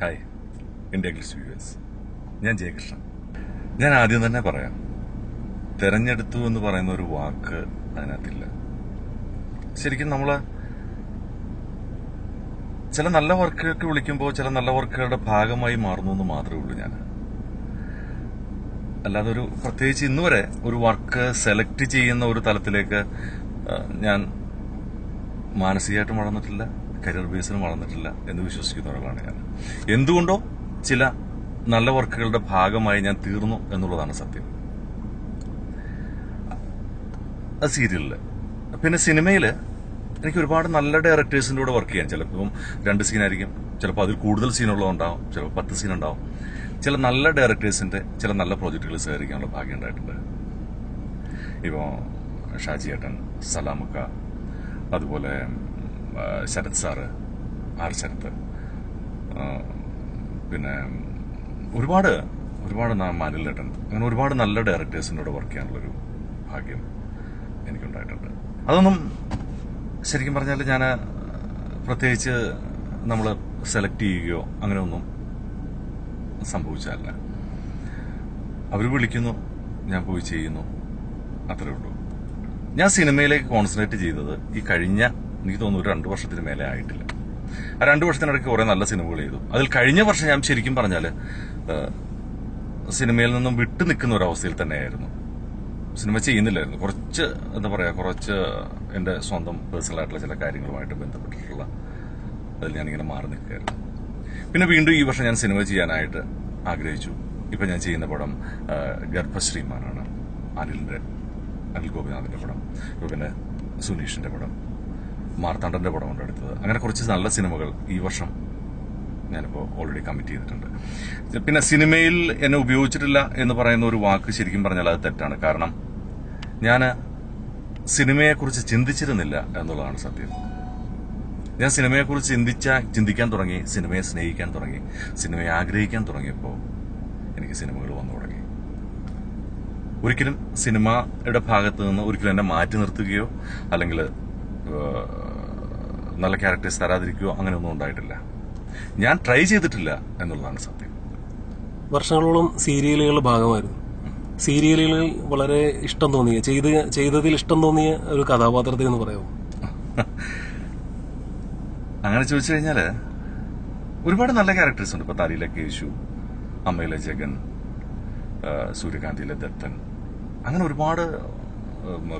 Hi India ഗ്ലിസ് viewers, ഞാൻ ജയകൃഷ്ണൻ. ഞാൻ ആദ്യം തന്നെ പറയാം, തെരഞ്ഞെടുത്തു എന്ന് പറയുന്ന ഒരു വാക്ക് അതിനകത്തില്ല. ശരിക്കും നമ്മള് ചില നല്ല വർക്കുകൾക്ക് വിളിക്കുമ്പോൾ ചില നല്ല വർക്കുകളുടെ ഭാഗമായി മാറുന്നു എന്ന് മാത്രമേ ഉള്ളൂ. ഞാൻ അല്ലാതെ ഒരു പ്രത്യേകിച്ച് ഇന്നുവരെ ഒരു വർക്ക് സെലക്ട് ചെയ്യുന്ന ഒരു തലത്തിലേക്ക് ഞാൻ മാനസികമായിട്ടും വളർന്നിട്ടില്ല, കരിയർ ബേസിലും വളർന്നിട്ടില്ല എന്ന് വിശ്വസിക്കുന്ന ഒരാളാണ് ഞാൻ. എന്തുകൊണ്ടോ ചില നല്ല വർക്കുകളുടെ ഭാഗമായി ഞാൻ തീർന്നു എന്നുള്ളതാണ് സത്യം. സീരിയലില് പിന്നെ സിനിമയില് എനിക്ക് ഒരുപാട് നല്ല ഡയറക്ടേഴ്സിന്റെ കൂടെ വർക്ക് ചെയ്യാൻ, ചിലപ്പം 2 സീനായിരിക്കും, ചിലപ്പോൾ അതിൽ കൂടുതൽ സീനുള്ളതുണ്ടാവും, ചിലപ്പോൾ 10 സീൻ ഉണ്ടാവും. ചില നല്ല ഡയറക്ടേഴ്സിന്റെ ചില നല്ല പ്രോജക്റ്റുകൾ സഹകരിക്കാനുള്ള ഭാഗ്യം ഉണ്ടായിട്ടുണ്ട്. ഇപ്പോ ഷാജി ഏട്ടൻ, സലാമുക്ക, അതുപോലെ ശരത് സാറ്, ആർ ശരത്ത്, പിന്നെ ഒരുപാട് മാനിലേട്ടൻ, അങ്ങനെ ഒരുപാട് നല്ല ഡയറക്ടേഴ്സിൻ്റെ കൂടെ വർക്ക് ചെയ്യാനുള്ളൊരു ഭാഗ്യം എനിക്കുണ്ടായിട്ടുണ്ട്. അതൊന്നും ശരിക്കും പറഞ്ഞാൽ ഞാൻ പ്രത്യേകിച്ച് നമ്മൾ സെലക്ട് ചെയ്യുകയോ അങ്ങനെയൊന്നും സംഭവിച്ചതല്ല. അവർ വിളിക്കുന്നു, ഞാൻ പോയി ചെയ്യുന്നു, അത്രേ ഉള്ളൂ. ഞാൻ സിനിമയിലേക്ക് കോൺസെൻട്രേറ്റ് ചെയ്തത് ഈ കഴിഞ്ഞ, എനിക്ക് തോന്നുന്നു, ഒരു 2 വർഷത്തിന് മേലെ ആയിട്ടില്ല. ആ 2 വർഷത്തിനിടയ്ക്ക് കുറെ നല്ല സിനിമകൾ ചെയ്തു. അതിൽ കഴിഞ്ഞ വർഷം ഞാൻ ശരിക്കും പറഞ്ഞാൽ സിനിമയിൽ നിന്നും വിട്ടു നിൽക്കുന്ന ഒരവസ്ഥയിൽ തന്നെയായിരുന്നു. സിനിമ ചെയ്യുന്നില്ലായിരുന്നു. കുറച്ച് എന്റെ സ്വന്തം പേഴ്സണൽ ആയിട്ടുള്ള ചില കാര്യങ്ങളുമായിട്ട് ബന്ധപ്പെട്ടിട്ടുള്ള അതിൽ ഞാനിങ്ങനെ മാറി നിൽക്കുകയായിരുന്നു. പിന്നെ വീണ്ടും ഈ വർഷം ഞാൻ സിനിമ ചെയ്യാനായിട്ട് ആഗ്രഹിച്ചു. ഇപ്പൊ ഞാൻ ചെയ്യുന്ന പടം ഗർഭശ്രീമാനാണ്, അനിൽ ഗോപിനാഥിന്റെ പടം. പിന്നെ സുനീഷിന്റെ പടം, മാർത്താണ്ഡന്റെ പടമുണ്ട് അടുത്തത്. അങ്ങനെ കുറച്ച് നല്ല സിനിമകൾ ഈ വർഷം ഞാനിപ്പോൾ ഓൾറെഡി കമ്മിറ്റ് ചെയ്തിട്ടുണ്ട്. പിന്നെ സിനിമയിൽ എന്നെ ഉപയോഗിച്ചിട്ടില്ല എന്ന് പറയുന്ന ഒരു വാക്ക് ശരിക്കും പറഞ്ഞാൽ അത് തെറ്റാണ്. കാരണം ഞാൻ സിനിമയെക്കുറിച്ച് ചിന്തിച്ചിരുന്നില്ല എന്നുള്ളതാണ് സത്യം. ഞാൻ സിനിമയെക്കുറിച്ച് ചിന്തിക്കാൻ തുടങ്ങി, സിനിമയെ സ്നേഹിക്കാൻ തുടങ്ങി, സിനിമയെ ആഗ്രഹിക്കാൻ തുടങ്ങിയപ്പോൾ എനിക്ക് സിനിമകൾ വന്നു തുടങ്ങി. ഒരിക്കലും സിനിമയുടെ ഭാഗത്ത് നിന്ന് ഒരിക്കലും എന്നെ മാറ്റി നിർത്തുകയോ അല്ലെങ്കിൽ നല്ല ക്യാരക്ടേഴ്സ് തരാതിരിക്കുകയോ അങ്ങനെയൊന്നും ഉണ്ടായിട്ടില്ല. ഞാൻ ട്രൈ ചെയ്തിട്ടില്ല എന്നുള്ളതാണ് സത്യം. വർഷങ്ങളോളം സീരിയലുകളുടെ ഭാഗമായിരുന്നു. സീരിയലുകളിൽ വളരെ ഇഷ്ടം തോന്നിയ, ചെയ്തതിൽ ഇഷ്ടം തോന്നിയ ഒരു കഥാപാത്രത്തെ എന്ന് പറയാമോ? അങ്ങനെ ചോദിച്ചു കഴിഞ്ഞാല് ഒരുപാട് നല്ല ക്യാരക്ടേഴ്സ് ഉണ്ട്. ഇപ്പൊ താരിയിലെ കേശു, അമ്മയിലെ ജഗൻ, സൂര്യകാന്തിയിലെ ദത്തൻ, അങ്ങനെ ഒരുപാട്,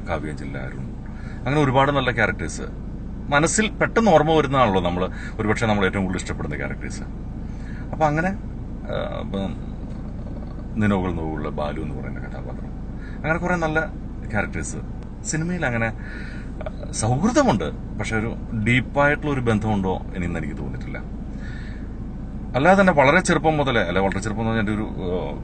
കാവ്യാഞ്ജലിയിലെ അരുൺ, അങ്ങനെ ഒരുപാട് നല്ല ക്യാരക്ടേഴ്സ് മനസ്സിൽ പെട്ടെന്ന് ഓർമ്മ വരുന്നതാണല്ലോ നമ്മൾ ഒരുപക്ഷെ നമ്മൾ ഏറ്റവും കൂടുതൽ ഇഷ്ടപ്പെടുന്ന ക്യാരക്ടേഴ്സ്. അപ്പൊ അങ്ങനെ നിനോകൾ നോവുള്ള ബാലു എന്ന് പറയുന്ന കഥാപാത്രം, അങ്ങനെ കുറെ നല്ല ക്യാരക്ടേഴ്സ്. സിനിമയിൽ അങ്ങനെ സൗഹൃദമുണ്ട്, പക്ഷെ ഒരു ഡീപ്പായിട്ടുള്ള ഒരു ബന്ധമുണ്ടോ ഇനിയെന്ന് എനിക്ക് തോന്നിയിട്ടില്ല. അല്ലാതെ തന്നെ വളരെ ചെറുപ്പം മുതലേ, വളരെ ചെറുപ്പം എന്ന് പറഞ്ഞാൽ എൻ്റെ ഒരു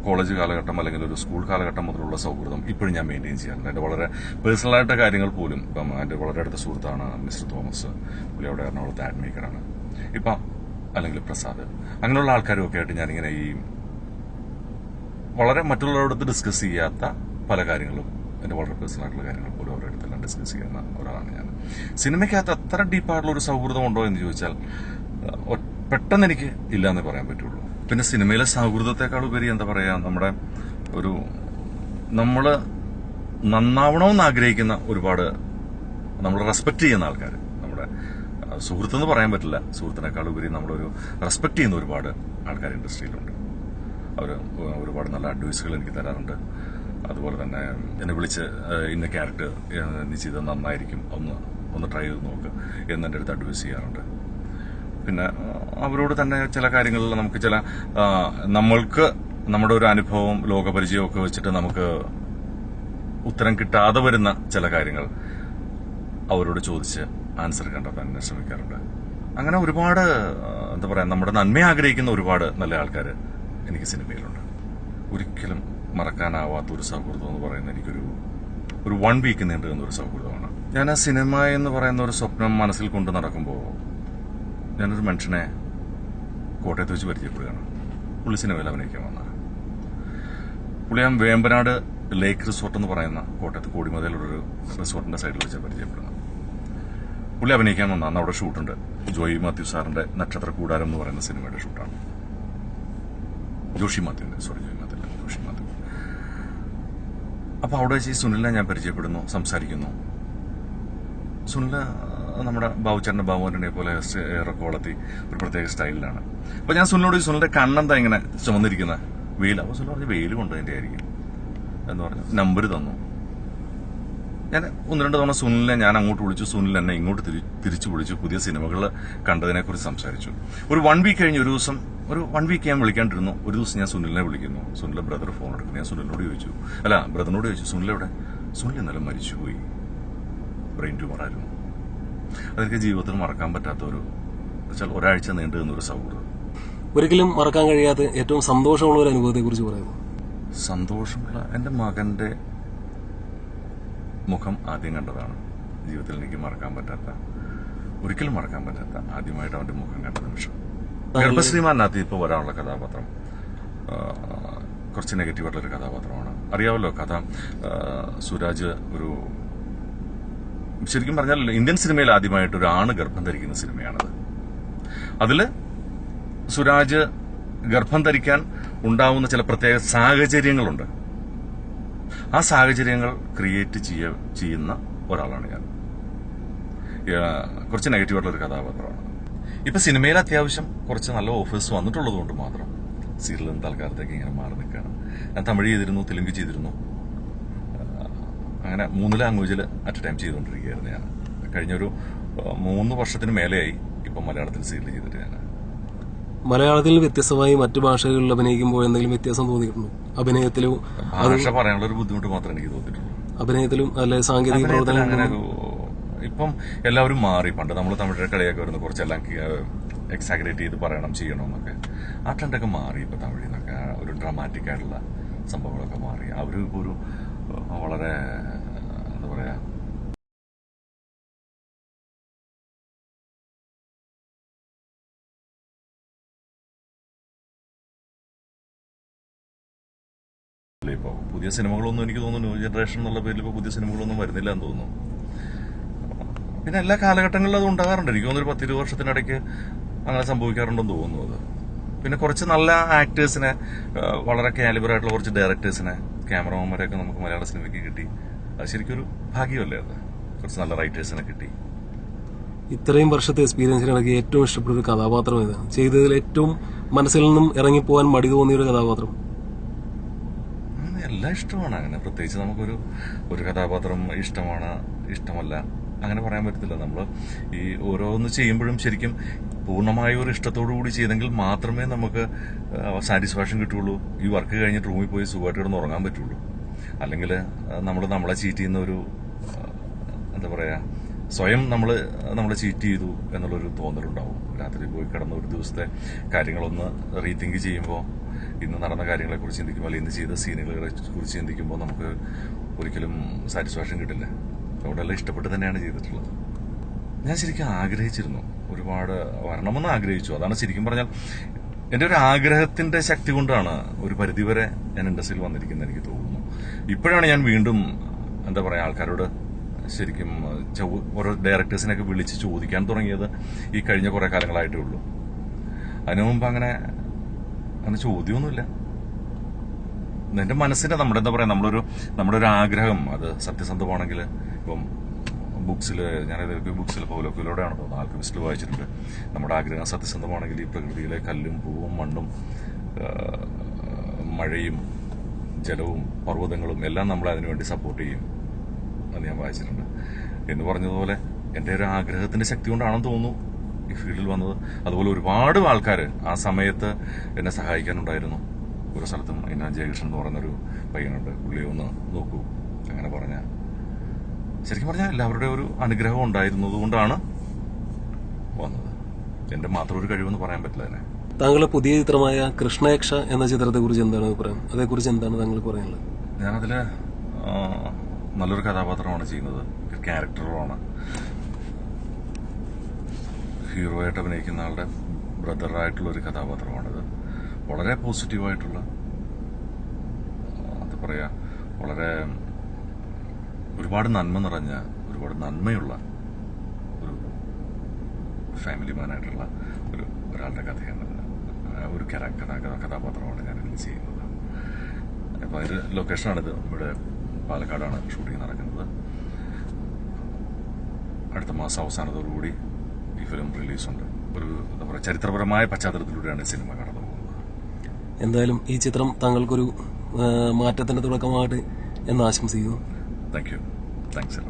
കോളേജ് കാലഘട്ടം അല്ലെങ്കിൽ ഒരു സ്കൂൾ കാലഘട്ടം മുതലുള്ള സൗഹൃദം ഇപ്പോഴും ഞാൻ മെയിൻറ്റെയിൻ ചെയ്യാറുണ്ട്. എൻ്റെ വളരെ പേഴ്സണലായിട്ട് കാര്യങ്ങൾ പോലും. ഇപ്പം എൻ്റെ വളരെ അടുത്ത സുഹൃത്താണ് മിസ്റ്റർ തോമസ്, പുള്ളി അവിടെ എറണാകുളത്ത് ആഡ് മേക്കറാണ്. ഇപ്പം അല്ലെങ്കിൽ പ്രസാദ്, അങ്ങനെയുള്ള ആൾക്കാരും ഒക്കെ ആയിട്ട് ഞാനിങ്ങനെ ഈ വളരെ മറ്റുള്ളവരോടത്ത് ഡിസ്കസ് ചെയ്യാത്ത പല കാര്യങ്ങളും, എൻ്റെ വളരെ പേഴ്സണലായിട്ടുള്ള കാര്യങ്ങൾ പോലും അവരുടെ അടുത്തെല്ലാം ഡിസ്കസ് ചെയ്യുന്ന ഒരാളാണ് ഞാൻ. സിനിമയ്ക്കകത്ത് അത്ര ഡീപ്പായിട്ടുള്ള ഒരു സൗഹൃദം ഉണ്ടോ എന്ന് ചോദിച്ചാൽ പെട്ടെന്ന് എനിക്ക് ഇല്ല എന്നേ പറയാൻ പറ്റുള്ളൂ. പിന്നെ സിനിമയിലെ സൗഹൃദത്തെക്കാൾ ഉപരി എന്താ പറയാ, നമ്മള് നന്നാവണമെന്ന് ആഗ്രഹിക്കുന്ന ഒരുപാട്, നമ്മൾ റെസ്പെക്ട് ചെയ്യുന്ന ആൾക്കാർ, നമ്മുടെ സുഹൃത്തെന്ന് പറയാൻ പറ്റില്ല, സുഹൃത്തിനേക്കാൾ ഉപരി നമ്മളൊരു റെസ്പെക്ട് ചെയ്യുന്ന ഒരുപാട് ആൾക്കാർ ഇൻഡസ്ട്രിയിലുണ്ട്. അവർ ഒരുപാട് നല്ല അഡ്വൈസുകൾ എനിക്ക് തരാറുണ്ട്. അതുപോലെ തന്നെ എന്നെ വിളിച്ച് ഇന്ന ക്യാരക്ടർ നീ ചെയ്തത് നന്നായിരിക്കും, ഒന്ന് ട്രൈ ചെയ്ത് നോക്ക് എന്ന് എൻ്റെ അടുത്ത് അഡ്വൈസ് ചെയ്യാറുണ്ട്. പിന്നെ അവരോട് തന്നെ ചില കാര്യങ്ങളിൽ നമുക്ക് നമ്മൾക്ക് നമ്മുടെ ഒരു അനുഭവം, ലോകപരിചയം ഒക്കെ വെച്ചിട്ട് നമുക്ക് ഉത്തരം കിട്ടാതെ വരുന്ന ചില കാര്യങ്ങൾ അവരോട് ചോദിച്ച് ആൻസർ കണ്ടെത്താൻ ശ്രമിക്കാറുണ്ട്. അങ്ങനെ ഒരുപാട് എന്താ പറയാ, നമ്മുടെ നന്മ ആഗ്രഹിക്കുന്ന ഒരുപാട് നല്ല ആൾക്കാർ എനിക്ക് സിനിമയിലുണ്ട്. ഒരിക്കലും മറക്കാനാവാത്ത ഒരു സൗഹൃദം എന്ന് പറയുന്നത് എനിക്കൊരു 1 വീക്ക് നീണ്ടു നിന്ന ഒരു സൗഹൃദമാണ്. ഞാൻ ആ സിനിമ എന്ന് പറയുന്ന ഒരു സ്വപ്നം മനസ്സിൽ കൊണ്ട് നടക്കുമ്പോൾ ഞാനൊരു മനുഷ്യനെ കോട്ടയത്ത് വെച്ച് പരിചയപ്പെടുകയാണ്. പുള്ളി സിനിമയിൽ അഭിനയിക്കാൻ വന്നതാണ്. പുള്ളി ഞാൻ വേമ്പനാട് ലേക്ക് റിസോർട്ട് എന്ന് പറയുന്ന കോട്ടയത്ത് കോടിമതയിലുള്ളൊരു റിസോർട്ടിന്റെ സൈഡിൽ വെച്ച് പരിചയപ്പെടുന്നത്. പുള്ളി അഭിനയിക്കാൻ വന്നതാണ്. അവിടെ ഷൂട്ടുണ്ട്. ജോയി മാത്യു സാറിന്റെ നക്ഷത്ര കൂടാരം എന്ന് പറയുന്ന സിനിമയുടെ ഷൂട്ടാണ്. ജോഷി മാത്യു. അപ്പോൾ അവിടെ വെച്ച് ഈ സുനിലിനെ ഞാൻ പരിചയപ്പെടുന്നു, സംസാരിക്കുന്നു. സുനിൽ നമ്മുടെ ബാബുചേട്ടൻ്റെ ബാബുവിനെ പോലെ ഏറെക്കോളത്തി ഒരു പ്രത്യേക സ്റ്റൈലിലാണ്. അപ്പോൾ ഞാൻ സുനിലോട് സുനിലിന്റെ കണ്ണെന്താ ഇങ്ങനെ ചുമന്നിരിക്കുന്ന വെയിൽ, അപ്പോൾ സുനിൽ പറഞ്ഞ് വെയിൽ കൊണ്ടതിൻ്റെ ആയിരിക്കും എന്ന് പറഞ്ഞു നമ്പർ തന്നു. ഞാൻ 1-2 തവണ സുനിലിനെ ഞാൻ അങ്ങോട്ട് വിളിച്ചു, സുനിൽ എന്നെ ഇങ്ങോട്ട് തിരിച്ചു വിളിച്ചു, പുതിയ സിനിമകൾ കണ്ടതിനെക്കുറിച്ച് സംസാരിച്ചു. ഒരു 1 വീക്ക് കഴിഞ്ഞ് ഒരു ദിവസം, ഒരു 1 വീക്ക് ഞാൻ വിളിക്കാണ്ടിരുന്നു. ഒരു ദിവസം ഞാൻ സുനിലിനെ വിളിക്കുന്നു, സുനിലിന്റെ ബ്രദർ ഫോൺ എടുക്കുന്നു. ഞാൻ സുനിലിനോട് ചോദിച്ചു, ബ്രദറിനോട് ചോദിച്ചു, സുനിലെവിടെ? സുനിൽ ഇന്നലെ മരിച്ചുപോയി, ബ്രെയിൻ ട്യൂമറായിരുന്നു. അതൊക്കെ ജീവിതത്തിൽ മറക്കാൻ പറ്റാത്ത ഒരാഴ്ച നീണ്ടു നിന്നൊരു സൗഹൃദം. ഒരിക്കലും മറക്കാൻ കഴിയാത്ത ഏറ്റവും സന്തോഷമുള്ള ഒരു അനുഭവത്തെക്കുറിച്ച് പറയുന്നു. സന്തോഷമുള്ള എൻ്റെ മകന്റെ മുഖം ആദ്യം കണ്ടതാണ് ജീവിതത്തിൽ എനിക്ക് ഒരിക്കലും മറക്കാൻ പറ്റാത്ത ആദ്യമായിട്ട് അവന്റെ മുഖം കണ്ട നിമിഷം. ഗർഭശ്രീമാനകത്ത് ഇപ്പോൾ വരാനുള്ള കഥാപാത്രം കുറച്ച് നെഗറ്റീവായിട്ടുള്ളൊരു കഥാപാത്രമാണ്. അറിയാമല്ലോ കഥ. സുരാജ് ശരിക്കും പറഞ്ഞാൽ ഇന്ത്യൻ സിനിമയിൽ ആദ്യമായിട്ട് ഒരു ആണ് ഗർഭം ധരിക്കുന്ന സിനിമയാണത്. അതില് സുരാജ് ഗർഭം ധരിക്കാൻ ഉണ്ടാവുന്ന ചില പ്രത്യേക സാഹചര്യങ്ങളുണ്ട്. ആ സാഹചര്യങ്ങൾ ക്രിയേറ്റ് ചെയ്യുന്ന ഒരാളാണ് ഞാൻ. കുറച്ച് നെഗറ്റീവായിട്ടുള്ള ഒരു കഥാപാത്രമാണ്. ഇപ്പൊ സിനിമയിൽ അത്യാവശ്യം കുറച്ച് നല്ല ഓഫേഴ്സ് വന്നിട്ടുള്ളത് കൊണ്ട് മാത്രം സീരിയലിൽ നിന്ന് തൽക്കാലത്തേക്ക് ഇങ്ങനെ മാറി നിൽക്കുകയാണ്. ഞാൻ തമിഴ് ചെയ്തിരുന്നു, തെലുങ്ക് ചെയ്തിരുന്നു, അങ്ങനെ 3 ലാംഗ്വേജിൽ അറ്റ് ടൈം ചെയ്തുകൊണ്ടിരിക്കുകയായിരുന്നു ഞാൻ. കഴിഞ്ഞൊരു 3 വർഷത്തിന് മേലെയായി ഇപ്പൊ മലയാളത്തിൽ സീരിയൽ ചെയ്തിട്ട് ഞാൻ. മലയാളത്തിൽ വ്യത്യസ്തമായി മറ്റു ഭാഷകളിൽ അഭിനയിക്കുമ്പോൾ എന്തെങ്കിലും വ്യത്യാസം തോന്നിയിട്ടുണ്ടോ? അഭിനയത്തിലും ഭാഷ പറയാനുള്ള ഒരു ബുദ്ധിമുട്ട് മാത്രമേ എനിക്ക് തോന്നിയിട്ടുള്ളൂ. അഭിനയത്തിലും അല്ലെ സാങ്കേതിക പ്രവർത്തനം അങ്ങനെ ഇപ്പം എല്ലാവരും മാറി. പണ്ട് നമ്മൾ തമിഴ് കളിയൊക്കെ വരുന്നു, കുറച്ചെല്ലാം എക്സാഗ്രേറ്റ് ചെയ്ത് ചെയ്യണം എന്നൊക്കെ. ആ ട്രെൻഡൊക്കെ മാറി. ഇപ്പൊ തമിഴിൽ നിന്നൊക്കെ ഒരു ഡ്രാമാറ്റിക് ആയിട്ടുള്ള സംഭവങ്ങളൊക്കെ മാറി. അവരിപ്പോ ഒരു വളരെ എന്താ പറയാ ഇപ്പൊ പുതിയ സിനിമകളൊന്നും എനിക്ക് തോന്നുന്നു ന്യൂ ജനറേഷൻ എന്നുള്ള പേരിൽ ഇപ്പൊ പുതിയ സിനിമകളൊന്നും വരുന്നില്ല എന്ന് തോന്നുന്നു. പിന്നെ എല്ലാ കാലഘട്ടങ്ങളിലും അത് ഉണ്ടാകാറുണ്ട്. എനിക്ക് തോന്നുന്നു 10-20 വർഷത്തിനിടയ്ക്ക് അങ്ങനെ സംഭവിക്കാറുണ്ടെന്ന് തോന്നുന്നു അത്. പിന്നെ കുറച്ച് നല്ല ആക്ടേഴ്സിനെ, വളരെ കാലിബറായിട്ടുള്ള കുറച്ച് ഡയറക്ടേഴ്സിനെ, ക്യാമറമാന്മാരെയൊക്കെ നമുക്ക് മലയാള സിനിമയ്ക്ക് കിട്ടി. അത് ശരിക്കും ഒരു ഭാഗ്യമല്ലേ അത്? കുറച്ച് നല്ല റൈറ്റേഴ്സിനെ കിട്ടി. ഇത്രയും വർഷത്തെ എക്സ്പീരിയൻസിനിടയ്ക്ക് ഏറ്റവും ഇഷ്ടപ്പെട്ട ഒരു കഥാപാത്രം ഏതാണ്? ചെയ്തതിൽ ഏറ്റവും മനസ്സിൽ നിന്നും ഇറങ്ങിപ്പോവാൻ മടി തോന്നിയ ഒരു കഥാപാത്രം? എല്ലാം ഇഷ്ടമാണ്. അങ്ങനെ പ്രത്യേകിച്ച് ഒരു കഥാപാത്രം ഇഷ്ടമാണ്, ഇഷ്ടമല്ല അങ്ങനെ പറയാൻ പറ്റത്തില്ല. നമ്മൾ ഈ ഓരോന്ന് ചെയ്യുമ്പോഴും ശരിക്കും പൂർണ്ണമായ ഒരു ഇഷ്ടത്തോടു കൂടി ചെയ്തെങ്കിൽ മാത്രമേ നമുക്ക് സാറ്റിസ്ഫാക്ഷൻ കിട്ടുള്ളൂ. ഈ വർക്ക് കഴിഞ്ഞിട്ട് റൂമിൽ പോയി സുഖമായിട്ട് കിടന്ന് ഉറങ്ങാൻ പറ്റുള്ളൂ. അല്ലെങ്കിൽ നമ്മളെ ചീറ്റ് ചെയ്യുന്ന എന്താ പറയാ, സ്വയം നമ്മളെ ചീറ്റ് ചെയ്തു എന്നുള്ളൊരു തോന്നലുണ്ടാവും. രാത്രി പോയി കിടന്ന ഒരു ദിവസത്തെ കാര്യങ്ങളൊന്ന് റീതിങ്ക് ചെയ്യുമ്പോൾ, ഇന്ന് നടന്ന കാര്യങ്ങളെക്കുറിച്ച് ചിന്തിക്കുമ്പോൾ, അല്ലെങ്കിൽ ഇന്ന് ചെയ്ത സീനുകളെ കുറിച്ച് ചിന്തിക്കുമ്പോൾ നമുക്ക് ഒരിക്കലും സാറ്റിസ്ഫാക്ഷൻ കിട്ടില്ല. അതുകൊണ്ടെല്ലാം ഇഷ്ടപ്പെട്ട് തന്നെയാണ് ചെയ്തിട്ടുള്ളത്. ഞാൻ ശരിക്കും ആഗ്രഹിച്ചിരുന്നു, ഒരുപാട് വരണമെന്ന് ആഗ്രഹിച്ചു. അതാണ് ശരിക്കും പറഞ്ഞാൽ എൻ്റെ ഒരു ആഗ്രഹത്തിന്റെ ശക്തി കൊണ്ടാണ് ഒരു പരിധിവരെ ഞാൻ ഇൻഡസ്ട്രിയിൽ വന്നിരിക്കുന്നത് എനിക്ക് തോന്നുന്നു. ഇപ്പോഴാണ് ഞാൻ വീണ്ടും എന്താ പറയാ ആൾക്കാരോട് ശരിക്കും ഓരോ ഡയറക്ടേഴ്സിനൊക്കെ വിളിച്ച് ചോദിക്കാൻ തുടങ്ങിയത് ഈ കഴിഞ്ഞ കുറെ കാലങ്ങളായിട്ടേ ഉള്ളൂ. അതിനു മുമ്പ് അങ്ങനെ ചോദ്യമൊന്നുമില്ല. എന്റെ മനസ്സിന്റെ എന്താ പറയാ നമ്മുടെ ഒരു ആഗ്രഹം അത് സത്യസന്ധമാണെങ്കിൽ, ഇപ്പം ബുക്സിൽ പൗലോക്കിലൂടെയാണ് തോന്നുന്നത്, ആൽക്കമിസ്റ്റിൽ വായിച്ചിട്ടുണ്ട്. നമ്മുടെ ആഗ്രഹം സത്യസന്ധമാണെങ്കിൽ ഈ പ്രകൃതിയിലെ കല്ലും പൂവും മണ്ണും മഴയും ജലവും പർവ്വതങ്ങളും എല്ലാം നമ്മളെ അതിനുവേണ്ടി സപ്പോർട്ട് ചെയ്യും എന്ന് ഞാൻ വായിച്ചിട്ടുണ്ട്. എന്ന് പറഞ്ഞതുപോലെ എൻ്റെ ഒരു ആഗ്രഹത്തിന്റെ ശക്തി കൊണ്ടാണെന്ന് തോന്നുന്നു ഈ ഫീൽഡിൽ വന്നത്. അതുപോലെ ഒരുപാട് ആൾക്കാർ ആ സമയത്ത് എന്നെ സഹായിക്കാനുണ്ടായിരുന്നു. ഓരോ സ്ഥലത്തും ജയകൃഷ്ണൻ എന്ന് പറയുന്നൊരു പയ്യനുണ്ട്, പുള്ളിയെ ഒന്ന് നോക്കൂ അങ്ങനെ ശരിക്കും പറഞ്ഞാൽ എല്ലാവരുടെ ഒരു അനുഗ്രഹം ഉണ്ടായിരുന്നത് കൊണ്ടാണ് വന്നത്. എന്റെ മാത്രം ഒരു കഴിവെന്ന് പറയാൻ പറ്റില്ല അതിനെ. താങ്കളുടെ പുതിയ ചിത്രമായ കൃഷ്ണയക്ഷ എന്ന ചിത്രത്തെ കുറിച്ച് എന്താണ് അഭിപ്രായം? അതേക്കുറിച്ച് എന്താണ് താങ്കൾക്ക് പറയാനുള്ളത്? ഞാനതില് നല്ലൊരു കഥാപാത്രമാണ് ചെയ്യുന്നത്, ക്യാരക്ടറുമാണ്. ഹീറോ ആയിട്ട് അഭിനയിക്കുന്ന ആളുടെ ബ്രദറായിട്ടുള്ള ഒരു കഥാപാത്രമാണിത്. വളരെ പോസിറ്റീവായിട്ടുള്ള, എന്താ പറയാ, വളരെ ഒരുപാട് നന്മ നിറഞ്ഞ, ഒരുപാട് നന്മയുള്ള ഒരു ഫാമിലി മാനായിട്ടുള്ള ഒരാളുടെ കഥയാണ്, ഒരു കഥാപാത്രമാണ് ഞാൻ ഇനി ചെയ്യുന്നത്. അപ്പോൾ ഒരു ലൊക്കേഷനാണിത്, ഇവിടെ പാലക്കാടാണ് ഷൂട്ടിംഗ് നടക്കുന്നത്. അടുത്ത മാസം അവസാനത്തോടുകൂടി ഈ ഫിലിം റിലീസുണ്ട്. ഒരു എന്താ പറയുക, ചരിത്രപരമായ പശ്ചാത്തലത്തിലൂടെയാണ് സിനിമ കടന്നു പോകുന്നത്. എന്തായാലും ഈ ചിത്രം താങ്കൾക്കൊരു മാറ്റത്തിന്റെ തുടക്കമാകട്ടെ എന്ന് ആശംസിക്കുന്നു. Thank you. താങ്ക്സ്.